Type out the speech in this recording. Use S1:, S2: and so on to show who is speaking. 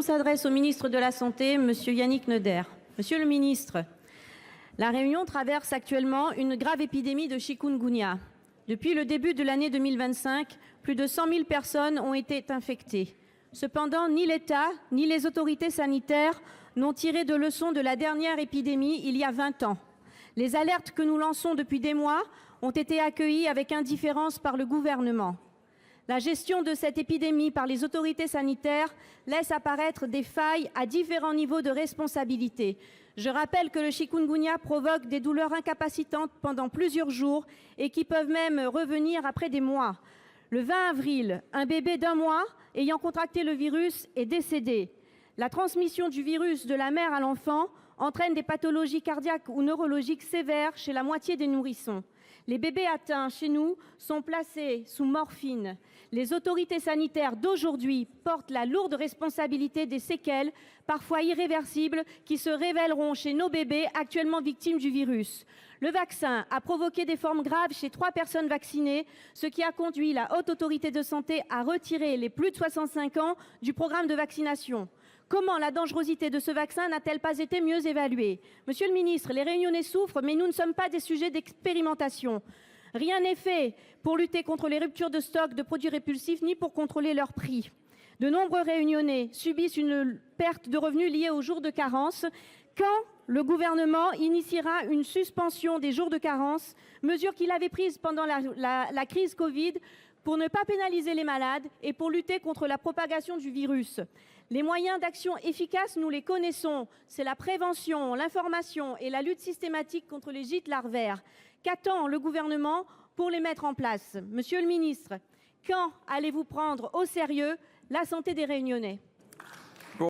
S1: S'adresse au ministre de la Santé, M. Yannick Neuder. Monsieur le ministre, la Réunion traverse actuellement une grave épidémie de chikungunya. Depuis le début de l'année 2025, plus de 100 000 personnes ont été infectées. Cependant, ni l'État ni les autorités sanitaires n'ont tiré de leçons de la dernière épidémie il y a 20 ans. Les alertes que nous lançons depuis des mois ont été accueillies avec indifférence par le gouvernement. La gestion de cette épidémie par les autorités sanitaires laisse apparaître des failles à différents niveaux de responsabilité. Je rappelle que le chikungunya provoque des douleurs incapacitantes pendant plusieurs jours et qui peuvent même revenir après des mois. Le 20 avril, un bébé d'1 mois ayant contracté le virus est décédé. La transmission du virus de la mère à l'enfant entraîne des pathologies cardiaques ou neurologiques sévères chez la moitié des nourrissons. Les bébés atteints chez nous sont placés sous morphine. Les autorités sanitaires d'aujourd'hui portent la lourde responsabilité des séquelles, parfois irréversibles, qui se révéleront chez nos bébés actuellement victimes du virus. Le vaccin a provoqué des formes graves chez 3 personnes vaccinées, ce qui a conduit la Haute Autorité de Santé à retirer les plus de 65 ans du programme de vaccination. Comment la dangerosité de ce vaccin n'a-t-elle pas été mieux évaluée? Monsieur le ministre, les Réunionnais souffrent, mais nous ne sommes pas des sujets d'expérimentation. Rien n'est fait pour lutter contre les ruptures de stock de produits répulsifs ni pour contrôler leur prix. De nombreux Réunionnais subissent une perte de revenus liée aux jours de carence. Quand le gouvernement initiera une suspension des jours de carence, mesure qu'il avait prise pendant la crise Covid pour ne pas pénaliser les malades et pour lutter contre la propagation du virus? Les moyens d'action efficaces, nous les connaissons. C'est la prévention, l'information et la lutte systématique contre les gîtes larvaires. Qu'attend le gouvernement pour les mettre en place? Monsieur le ministre, quand allez-vous prendre au sérieux la santé des Réunionnais?